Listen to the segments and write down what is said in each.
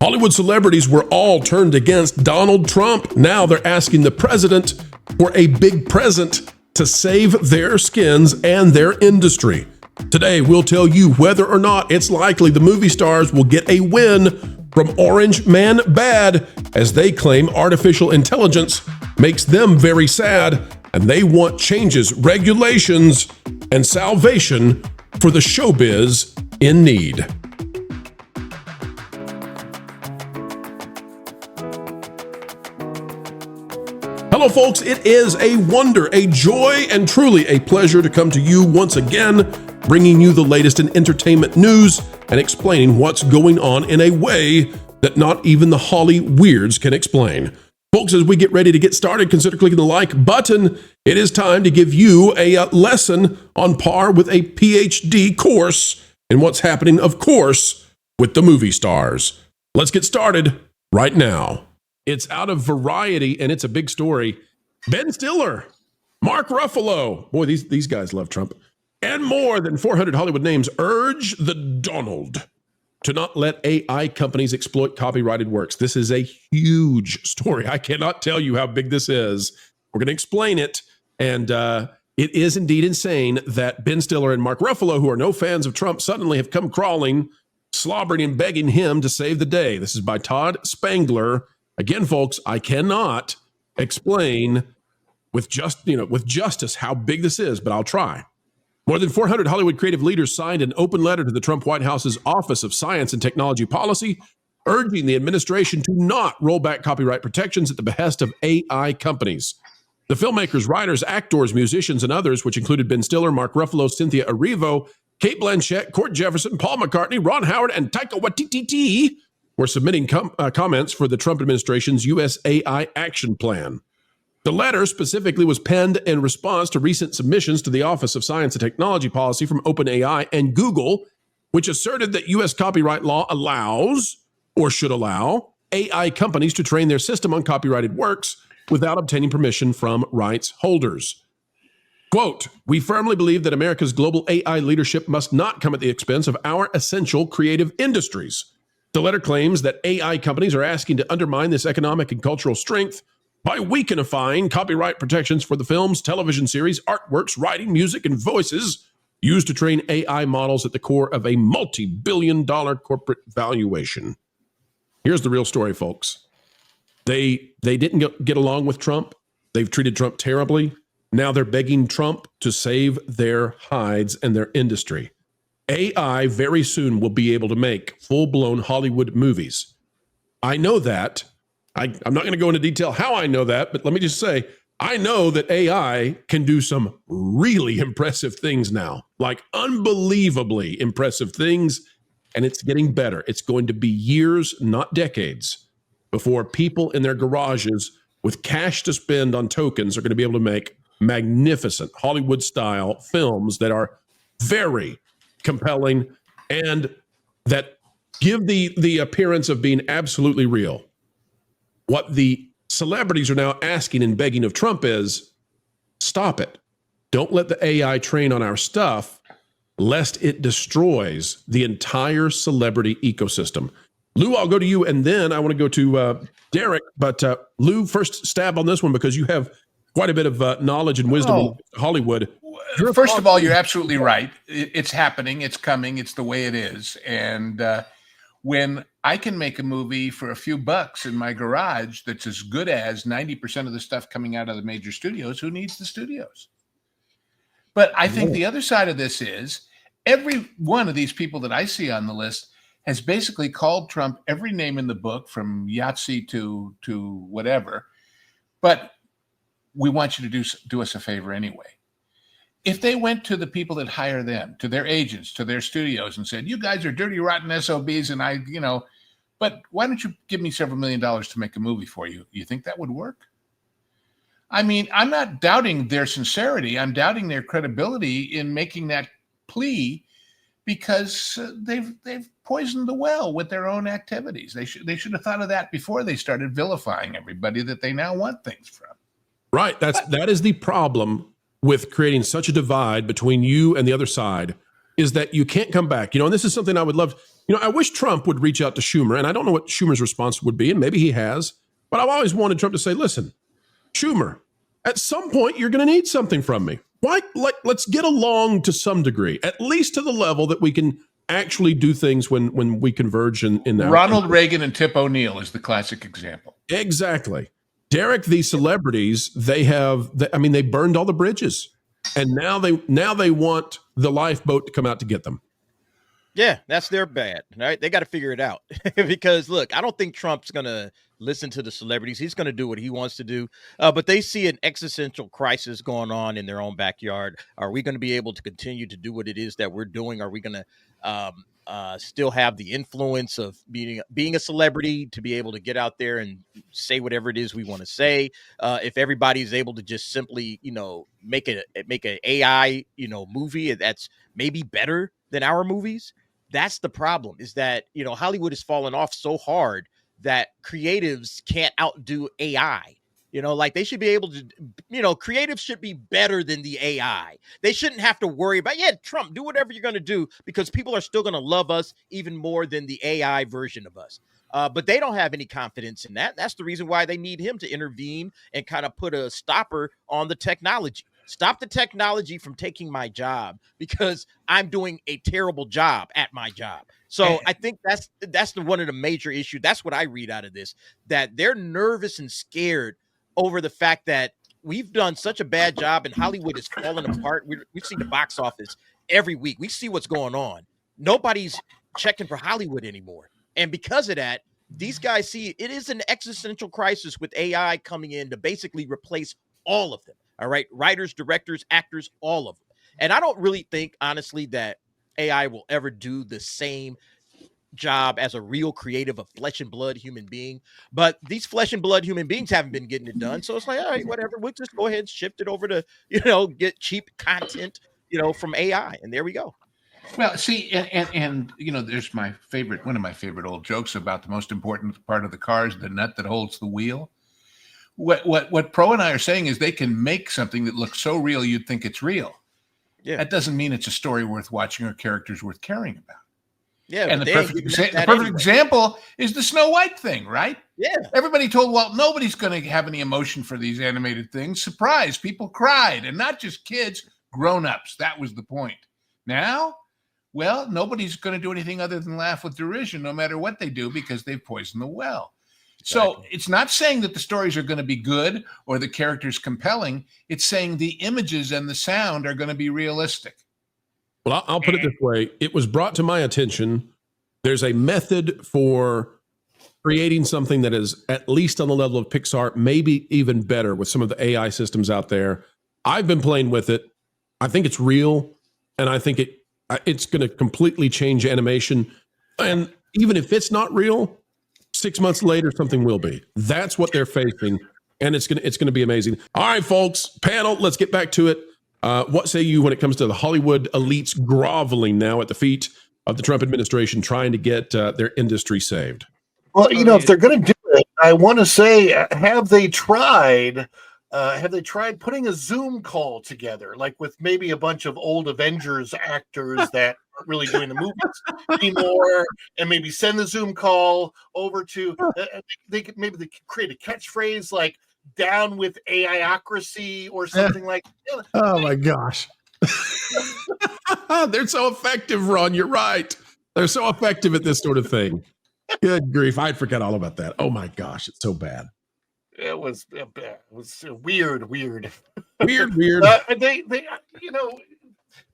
Hollywood celebrities were all turned against Donald Trump. Now they're asking the president for a big present to save their skins and their industry. Today, we'll tell you whether or not it's likely the movie stars will get a win from Orange Man Bad, as they claim artificial intelligence makes them very sad, and they want changes, regulations, and salvation for the showbiz in need. Hello, folks. It is a wonder, a joy, and truly a pleasure to come to you once again, bringing you the latest in entertainment news and explaining what's going on in a way that not even the Holly Weirds can explain. Folks, as we get ready to get started, consider clicking the like button. It is time to give you a lesson on par with a PhD course in what's happening, of course, with the movie stars. Let's get started right now. It's out of Variety, and it's a big story. Ben Stiller, Mark Ruffalo, boy, these guys love Trump, and more than 400 Hollywood names urge the Donald to not let AI companies exploit copyrighted works. This is a huge story. I cannot tell you how big this is. We're going to explain it, and it is indeed insane that Ben Stiller and Mark Ruffalo, who are no fans of Trump, suddenly have come crawling, slobbering and begging him to save the day. This is by Todd Spangler. Again, folks, I cannot explain with justice how big this is, but I'll try. More than 400 Hollywood creative leaders signed an open letter to the Trump White House's Office of Science and Technology Policy, urging the administration to not roll back copyright protections at the behest of AI companies. The filmmakers, writers, actors, musicians, and others, which included Ben Stiller, Mark Ruffalo, Cynthia Erivo, Kate Blanchett, Court Jefferson, Paul McCartney, Ron Howard, and Taika Waititi, were submitting comments for the Trump administration's U.S. AI Action Plan. The letter specifically was penned in response to recent submissions to the Office of Science and Technology Policy from OpenAI and Google, which asserted that U.S. copyright law allows, or should allow, AI companies to train their system on copyrighted works without obtaining permission from rights holders. Quote, "We firmly believe that America's global AI leadership must not come at the expense of our essential creative industries. The letter claims that AI companies are asking to undermine this economic and cultural strength by weakenifying copyright protections for the films, television series, artworks, writing, music, and voices used to train AI models at the core of a multi-billion-dollar corporate valuation." Here's the real story, folks. They didn't get along with Trump. They've treated Trump terribly. Now they're begging Trump to save their hides and their industry. AI very soon will be able to make full-blown Hollywood movies. I know that. I'm not going to go into detail how I know that, but let me just say, I know that AI can do some really impressive things now, like unbelievably impressive things, and it's getting better. It's going to be years, not decades, before people in their garages with cash to spend on tokens are going to be able to make magnificent Hollywood-style films that are very compelling and that give the appearance of being absolutely real. What the celebrities are now asking and begging of Trump is, stop it. Don't let the AI train on our stuff, lest it destroys the entire celebrity ecosystem. Lou, I'll go to you, and then I want to go to Derek. But Lou, first stab on this one, because you have quite a bit of knowledge and wisdom in Hollywood. First of all, you're absolutely right. It's happening. It's coming. It's the way it is. And when I can make a movie for a few bucks in my garage that's as good as 90% of the stuff coming out of the major studios, who needs the studios? But I think the other side of this is every one of these people that I see on the list has basically called Trump every name in the book, from Yahtzee to whatever. But we want you to do us a favor anyway. If they went to the people that hire them, to their agents, to their studios, and said, "You guys are dirty, rotten SOBs, and but why don't you give me several $1 million to make a movie for you?" You think that would work? I mean, I'm not doubting their sincerity. I'm doubting their credibility in making that plea, because they've poisoned the well with their own activities. They should have thought of that before they started vilifying everybody that they now want things from. Right. That is the problem with creating such a divide between you and the other side, is that you can't come back. And this is something I would love. I wish Trump would reach out to Schumer, and I don't know what Schumer's response would be, and maybe he has, but I've always wanted Trump to say, listen, Schumer, at some point you're going to need something from me. Why? Let's get along to some degree, at least to the level that we can actually do things when we converge in that. Ronald Reagan and Tip O'Neill is the classic example. Exactly. Derek, these celebrities, they burned all the bridges, and now they want the lifeboat to come out to get them. Yeah, that's their bad, right? They got to figure it out because, look, I don't think Trump's going to listen to the celebrities. He's going to do what he wants to do, but they see an existential crisis going on in their own backyard. Are we going to be able to continue to do what it is that we're doing? Are we going to still have the influence of being a celebrity to be able to get out there and say whatever it is we want to say? If everybody's able to just simply, make an AI, movie that's maybe better than our movies. That's the problem, is that, Hollywood has fallen off so hard that creatives can't outdo AI. Like they should be able to, creatives should be better than the AI. They shouldn't have to worry about, Trump, do whatever you're going to do because people are still going to love us even more than the AI version of us. But they don't have any confidence in that. That's the reason why they need him to intervene and kind of put a stopper on the technology. Stop the technology from taking my job because I'm doing a terrible job at my job. So I think that's one of the major issues. That's what I read out of this, that they're nervous and scared over the fact that we've done such a bad job and Hollywood is falling apart. We see the box office every week. We see what's going on. Nobody's checking for Hollywood anymore. And because of that, these guys see it is an existential crisis with AI coming in to basically replace all of them. All right. Writers, directors, actors, all of them. And I don't really think, honestly, that AI will ever do the same job as a real creative, a flesh and blood human being. But these flesh and blood human beings haven't been getting it done. So it's like, all right, whatever. We'll just go ahead and shift it over to, get cheap content, from AI. And there we go. Well, see, and there's one of my favorite old jokes about the most important part of the car is the nut that holds the wheel. What Pro and I are saying is they can make something that looks so real you'd think it's real. Yeah. That doesn't mean it's a story worth watching or characters worth caring about. Yeah, and the perfect example is the Snow White thing, right? Yeah. Everybody told Walt nobody's going to have any emotion for these animated things. Surprise, people cried, and not just kids, grown-ups. That was the point. Now, well, nobody's going to do anything other than laugh with derision no matter what they do because they've poisoned the well. Exactly. So it's not saying that the stories are going to be good or the characters compelling. It's saying the images and the sound are going to be realistic. Well, I'll put it this way. It was brought to my attention. There's a method for creating something that is at least on the level of Pixar, maybe even better with some of the AI systems out there. I've been playing with it. I think it's real, and I think it's going to completely change animation. And even if it's not real, 6 months later, something will be. That's what they're facing, and it's going to be amazing. All right, folks, panel, let's get back to it. What say you when it comes to the Hollywood elites groveling now at the feet of the Trump administration, trying to get their industry saved? Well, if they're going to do it, I want to say, have they tried putting a Zoom call together, like with maybe a bunch of old Avengers actors that aren't really doing the movies anymore, and maybe send the Zoom call over to, they could create a catchphrase like "down with AIocracy" or something like that. Oh my gosh. They're so effective, Ron. You're right. They're so effective at this sort of thing. Good grief. I'd forget all about that. Oh my gosh. It's so bad. It was weird. Weird. They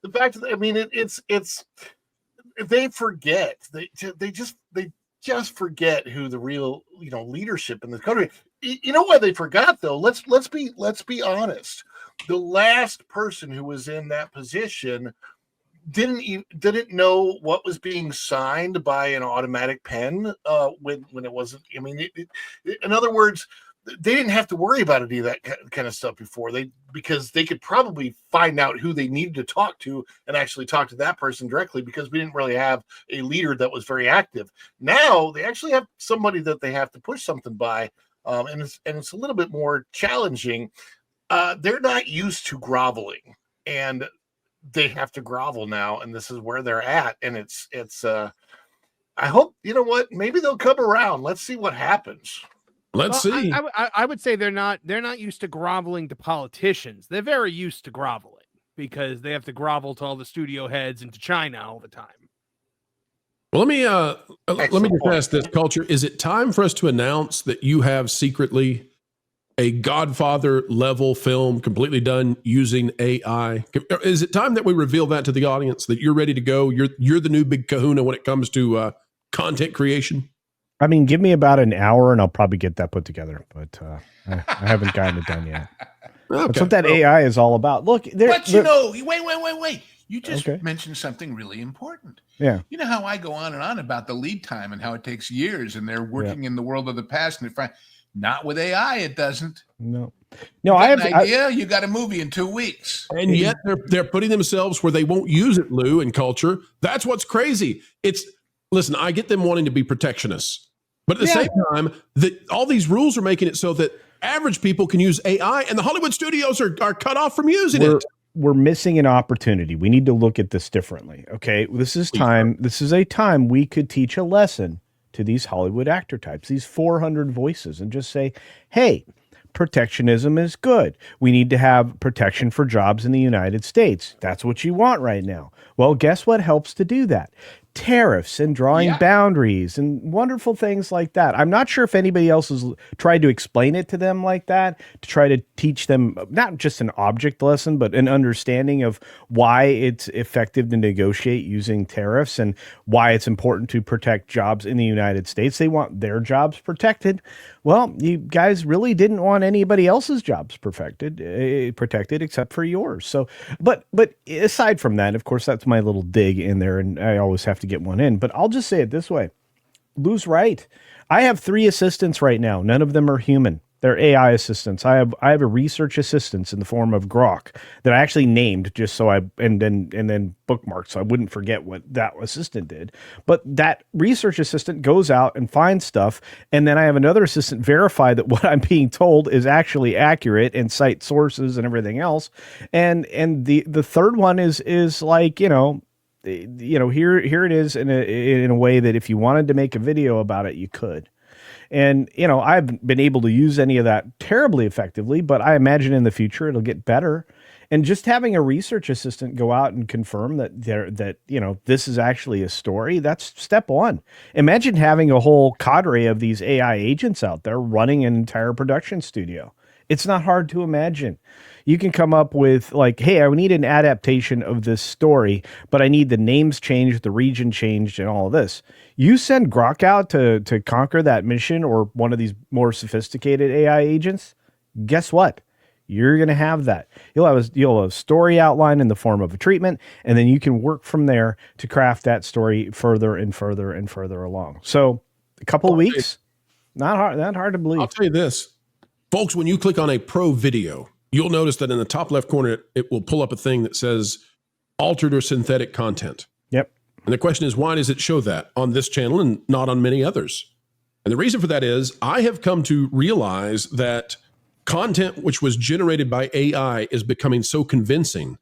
the fact that, it's they forget. They just forget who the real, leadership in this country. You know why they forgot though? Let's be honest. The last person who was in that position didn't know what was being signed by an automatic pen when it wasn't. In other words, they didn't have to worry about any of that kind of stuff before, because they could probably find out who they needed to talk to and actually talk to that person directly, because we didn't really have a leader that was very active. Now they actually have somebody that they have to push something by, and it's a little bit more challenging. They're not used to groveling, and they have to grovel now, and this is where they're at, and it's I hope, you know what? Maybe they'll come around. Let's see what happens. Let's see. I would say they're not used to groveling to politicians. They're very used to groveling because they have to grovel to all the studio heads and to China all the time. Well, let me just ask this, Culture. Is it time for us to announce that you have secretly a Godfather level film completely done using AI? Is it time that we reveal that to the audience, that you're ready to go? You're the new big kahuna when it comes to content creation? I mean, give me about an hour and I'll probably get that put together, but I haven't gotten it done yet. Okay. That's what that AI is all about. Look, wait. You just mentioned something really important. Yeah. You know how I go on and on about the lead time and how it takes years and they're working in the world of the past and they're not with AI. It doesn't. No, I have an idea. You got a movie in 2 weeks. And yet they're putting themselves where they won't use it, Lou, in Culture. That's what's crazy. Listen, I get them wanting to be protectionists, but at the same time, all these rules are making it so that average people can use AI, and the Hollywood studios are cut off from using it. We're missing an opportunity. We need to look at this differently. Okay, this is a time we could teach a lesson to these Hollywood actor types, these 400 voices, and just say, hey, protectionism is good. We need to have protection for jobs in the United States. That's what you want right now. Well, guess what helps to do that? Tariffs and drawing boundaries and wonderful things like that. I'm not sure if anybody else has tried to explain it to them like that, to try to teach them not just an object lesson, but an understanding of why it's effective to negotiate using tariffs and why it's important to protect jobs in the United States. They want their jobs protected. Well, you guys really didn't want anybody else's jobs protected except for yours. So, but aside from that, of course, that's my little dig in there, and I always have to get one in. But I'll just say it this way: Lou's right. I have 3 assistants right now. None of them are human. They're AI assistants. I have a research assistant in the form of Grok that I actually named just so and then bookmarked so I wouldn't forget what that assistant did. But that research assistant goes out and finds stuff, and then I have another assistant verify that what I'm being told is actually accurate and cite sources and everything else. And the third one is like, here it is in a way that if you wanted to make a video about it, you could. And, I've been able to use any of that terribly effectively, but I imagine in the future it'll get better. And just having a research assistant go out and confirm that this is actually a story, that's step one. Imagine having a whole cadre of these AI agents out there running an entire production studio. It's not hard to imagine. You can come up with like, hey, I need an adaptation of this story, but I need the names changed, the region changed, and all of this. You send Grok out to conquer that mission or one of these more sophisticated AI agents, guess what? You're going to have that. You'll have a story outline in the form of a treatment, and then you can work from there to craft that story further and further and further along. So a couple of weeks, not hard to believe. I'll tell you this. Folks, when you click on a pro video, you'll notice that in the top left corner, it will pull up a thing that says altered or synthetic content. Yep. And the question is, why does it show that on this channel and not on many others? And the reason for that is I have come to realize that content which was generated by AI is becoming so convincing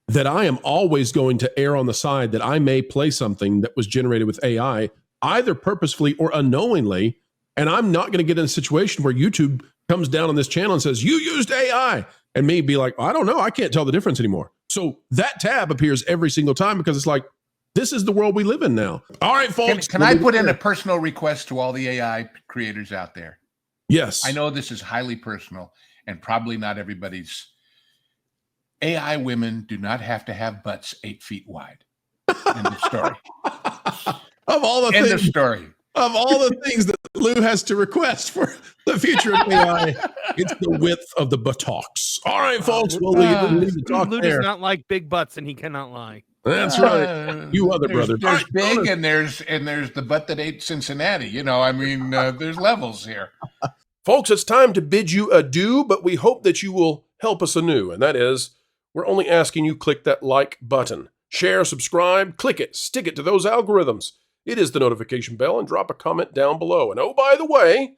that I am always going to err on the side that I may play something that was generated with AI, either purposefully or unknowingly. And I'm not going to get in a situation where YouTube comes down on this channel and says, you used AI, and me be like, I don't know, I can't tell the difference anymore. So that tab appears every single time because it's like, this is the world we live in now. All right, folks. Can I put in a personal request to all the AI creators out there? Yes. I know this is highly personal and probably not everybody's. AI women do not have to have butts 8 feet wide. End of story. Of all the End things. of story. Of all the things that Lou has to request for the future of AI, it's the width of the buttocks. All right, folks, we'll leave the talk Lou there. does not like big butts, and he cannot lie. That's right. You other brothers. There's All big, right, and there's the butt that ate Cincinnati. There's levels here. folks, it's time to bid you adieu, but we hope that you will help us anew, and that is, we're only asking you click that like button. Share, subscribe, click it, stick it to those algorithms. It is the notification bell, and drop a comment down below. And oh, by the way,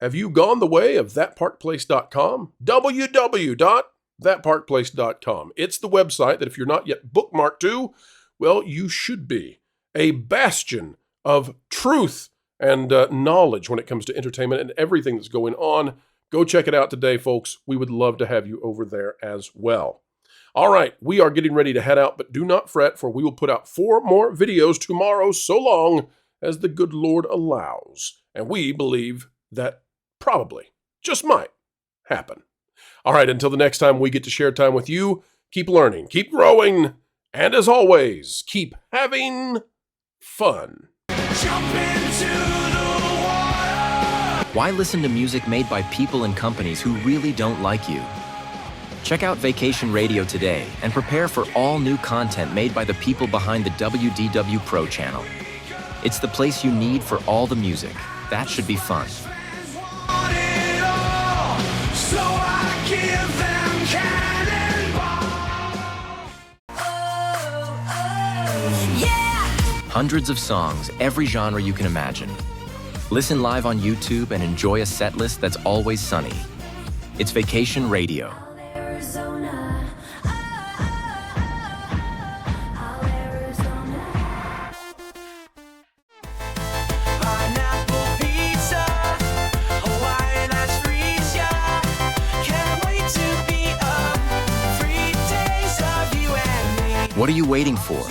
have you gone the way of thatparkplace.com? www.thatparkplace.com. It's the website that if you're not yet bookmarked to, well, you should be. A bastion of truth and knowledge when it comes to entertainment and everything that's going on. Go check it out today, folks. We would love to have you over there as well. All right, we are getting ready to head out, but do not fret, for we will put out 4 more videos tomorrow, so long as the good Lord allows. And we believe that probably, just might, happen. All right, until the next time we get to share time with you, keep learning, keep growing, and as always, keep having fun. Why listen to music made by people and companies who really don't like you? Check out Vacation Radio today and prepare for all new content made by the people behind the WDW Pro Channel. It's the place you need for all the music. That should be fun. Hundreds of songs, every genre you can imagine. Listen live on YouTube and enjoy a set list that's always sunny. It's Vacation Radio. What are you waiting for?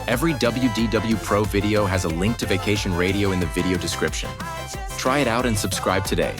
Every WDW Pro video has a link to Vacation Radio in the video description. Try it out and subscribe today.